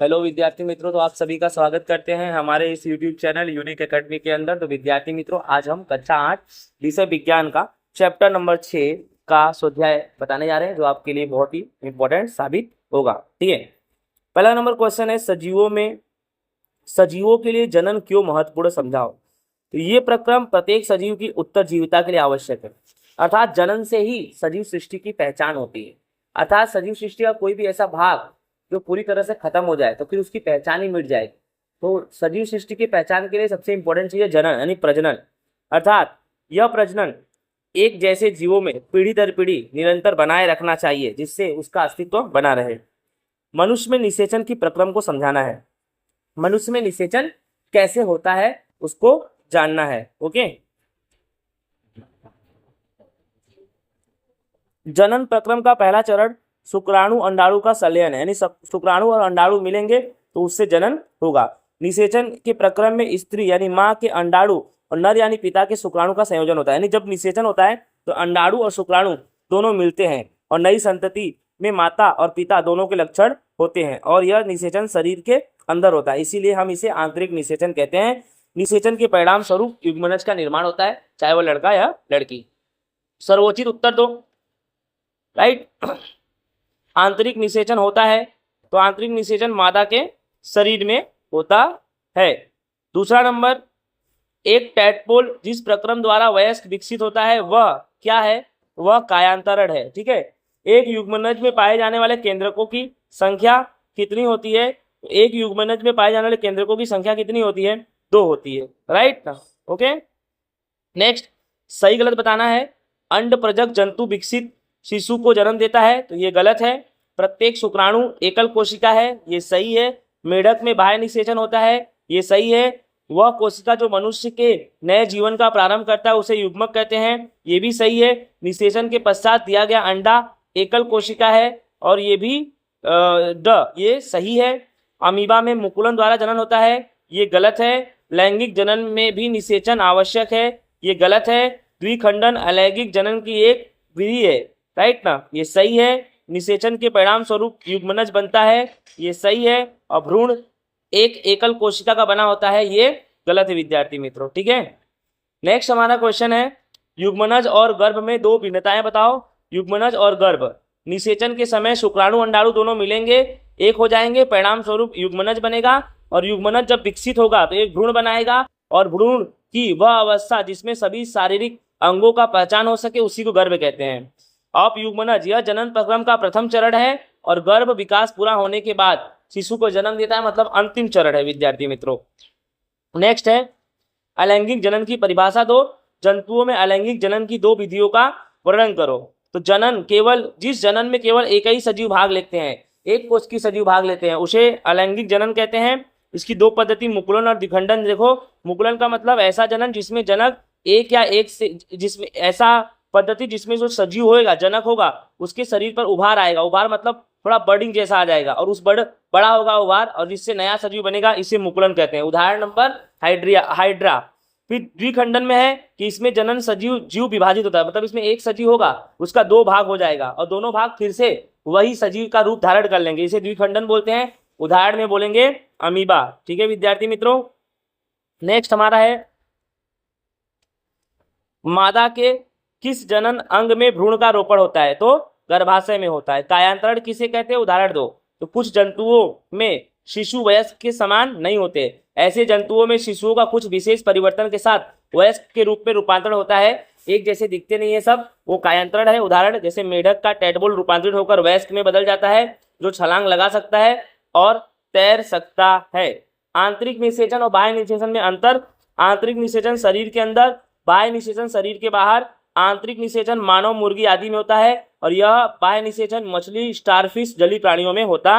Hello विद्यार्थी मित्रों, तो आप सभी का स्वागत करते हैं हमारे इस YouTube चैनल यूनिक एकेडमी के अंदर। तो विद्यार्थी मित्रों, आज हम कक्षा 8 विषय विज्ञान का चैप्टर नंबर 6 का स्वाध्याय बताने जा रहे हैं, जो आपके लिए बहुत ही इंपॉर्टेंट साबित होगा। ठीक है, पहला नंबर क्वेश्चन है, सजीवों के लिए जनन क्यों महत्वपूर्ण समझाओ। तो ये प्रक्रम प्रत्येक सजीव की उत्तरजीविता के लिए आवश्यक है, अर्थात जनन से ही सजीव सृष्टि की पहचान होती है। अर्थात सजीव सृष्टि का कोई भी ऐसा भाग जो पूरी तरह से खत्म हो जाए तो फिर उसकी पहचान ही मिट जाएगी। तो सजीव सृष्टि की पहचान के लिए सबसे इंपॉर्टेंट चीज है जनन, यानी प्रजनन। अर्थात यह प्रजनन एक जैसे जीवों में पीढ़ी दर पीढ़ी निरंतर बनाए रखना चाहिए, जिससे उसका अस्तित्व बना रहे। मनुष्य में निषेचन की प्रक्रम को समझाना है। मनुष्य में निषेचन कैसे होता है उसको जानना है। ओके, जनन प्रक्रम का पहला चरण शुक्राणु अंडाणु का संलयन है, यानी शुक्राणु और अंडाणु मिलेंगे तो उससे जनन होगा। निषेचन के प्रक्रम में स्त्री यानी माँ के अंडाणु और नर यानी पिता के शुक्राणु का संयोजन होता है। यानी जब निषेचन होता है तो अंडाणु और शुक्राणु दोनों मिलते हैं और नई संतति में माता और पिता दोनों के लक्षण होते हैं, और यह निषेचन शरीर के अंदर होता है, इसीलिए हम इसे आंतरिक निषेचन कहते हैं। निषेचन के परिणाम स्वरूप युग्मनज का निर्माण होता है, चाहे वह लड़का या लड़की। सर्वोचित उत्तर दो। राइट, आंतरिक निषेचन होता है तो आंतरिक निषेचन मादा के शरीर में होता है। दूसरा नंबर, एक टैडपोल जिस प्रक्रम द्वारा वयस्क विकसित होता है वह क्या है, वह कायांतरण है। ठीक है, एक युग्मनज में पाए जाने वाले केंद्रकों की संख्या कितनी होती है? एक युग्मनज में पाए जाने वाले केंद्रकों की संख्या कितनी होती है? 2 होती है। राइट ना, ओके। नेक्स्ट, सही गलत बताना है। अंड प्रजक जंतु विकसित शिशु को जन्म देता है, तो ये गलत है। प्रत्येक शुक्राणु एकल कोशिका है, ये सही है। मेढक में बाह्य निषेचन होता है, ये सही है। वह कोशिका जो मनुष्य के नए जीवन का प्रारंभ करता है उसे युग्मक कहते हैं, ये भी सही है। निषेचन के पश्चात दिया गया अंडा एकल कोशिका है, और ये भी ये सही है। अमीबा में मुकुलन द्वारा जनन होता है, ये गलत है। लैंगिक जनन में भी निषेचन आवश्यक है, ये गलत है। द्विखंडन अलैंगिक जनन की एक विधि है, राइट ना, ये सही है। निषेचन के परिणाम स्वरूप युग्मनज बनता है, ये सही है। और भ्रूण एक एकल कोशिका का बना होता है, ये गलत है विद्यार्थी मित्रों। ठीक है, नेक्स्ट हमारा क्वेश्चन है, युग्मनज और गर्भ में 2 भिन्नताएं बताओ। युग्मनज और गर्भ, निषेचन के समय शुक्राणु अंडाणु दोनों मिलेंगे, एक हो जाएंगे, परिणाम स्वरूप युग्मनज बनेगा। और युग्मनज जब विकसित होगा तो एक भ्रूण बनाएगा, और भ्रूण की वह अवस्था जिसमें सभी शारीरिक अंगों का पहचान हो सके उसी को गर्भ कहते हैं। अब युग्मनज यह जनन प्रक्रम का प्रथम चरण है, और गर्भ विकास पूरा होने के बाद शिशु को जन्म देता है, मतलब अंतिम चरण है विद्यार्थी मित्रों। नेक्स्ट है, अलैंगिक जनन की परिभाषा दो। जंतुओं में अलैंगिक जनन की 2 विधियों का वर्णन करो। तो जिस जनन में केवल एक ही सजीव भाग लेते हैं, एक कोश की सजीव भाग लेते हैं, उसे अलैंगिक जनन कहते हैं। इसकी 2 पद्धति मुकुलन और द्विखंडन। देखो, मुकुलन का मतलब ऐसा जनन जिसमें जनक एक या एक से, जिसमें ऐसा पद्धति जिसमें जो सजीव होएगा, जनक होगा, उसके शरीर पर उभार आएगा। उभार मतलब थोड़ा बर्डिंग जैसा आ जाएगा, और उस बड़ा होगा उभार, और जिससे नया सजीव बनेगा, इसे मुकुलन कहते हैं। उदाहरण नंबर हाइड्रा। फिर द्विखंडन में है कि इसमें जनन जीव विभाजित होता है, मतलब इसमें एक सजीव होगा, उसका 2 भाग हो जाएगा, और दोनों भाग फिर से वही सजीव का रूप धारण कर लेंगे, इसे द्विखंडन बोलते हैं। उदाहरण में बोलेंगे अमीबा। ठीक है विद्यार्थी मित्रों, नेक्स्ट हमारा है, मादा के किस जनन अंग में भ्रूण का रोपण होता है? तो गर्भाशय में होता है। कायांतरण किसे कहते हैं? उदाहरण दो। तो कुछ जंतुओं में शिशु वयस्क के समान नहीं होते, ऐसे जंतुओं में शिशुओं का कुछ विशेष परिवर्तन के साथ वयस्क के रूप में रूपांतरण होता है। एक जैसे दिखते नहीं है सब, वो कायांतरण है। उदाहरण जैसे मेढक का टैडपोल रूपांतरित होकर वयस्क में बदल जाता है, जो छलांग लगा सकता है और तैर सकता है। आंतरिक निषेचन और बाह्य निषेचन में अंतर। आंतरिक निषेचन शरीर के अंदर, बाह्य निषेचन शरीर के बाहर। आंतरिक निषेचन मानव, मुर्गी आदि में होता है, और यह बाह्य निषेचन मछली, स्टारफिश, जलीय प्राणियों में होता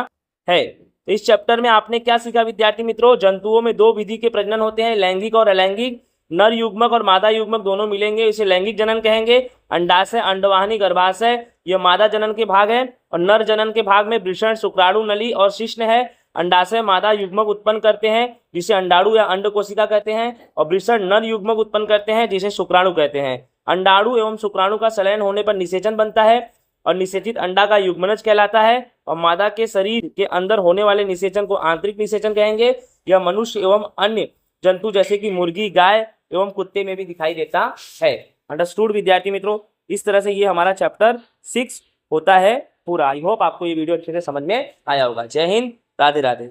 है। तो इस चैप्टर में आपने क्या सीखा विद्यार्थी मित्रों? जंतुओं में 2 विधि के प्रजनन होते हैं, लैंगिक और अलैंगिक। नर युग्मक और मादा युग्मक दोनों मिलेंगे, इसे लैंगिक जनन कहेंगे। अंडाशय, अंडवाहिनी, गर्भाशय, यह मादा जनन के भाग है, और नर जनन के भाग में वृषण, शुक्राणु नली और शिश्न है। अंडाशय मादा युग्मक उत्पन्न करते हैं, जिसे अंडाणु या अंड कोशिका कहते हैं, और वृषण नर युग्मक उत्पन्न करते हैं, जिसे शुक्राणु कहते हैं। अंडाणु एवं शुक्राणु का संलयन होने पर निषेचन बनता है, और निषेचित अंडा का युग्मनज कहलाता है। और मादा के शरीर के अंदर होने वाले निषेचन को आंतरिक निषेचन कहेंगे। यह मनुष्य एवं अन्य जंतु जैसे कि मुर्गी, गाय एवं कुत्ते में भी दिखाई देता है। अंडरस्टूड विद्यार्थी मित्रों? इस तरह से ये हमारा चैप्टर 6 होता है पूरा। आई होप आपको ये वीडियो अच्छे से समझ में आया होगा। जय हिंद, राधे राधे।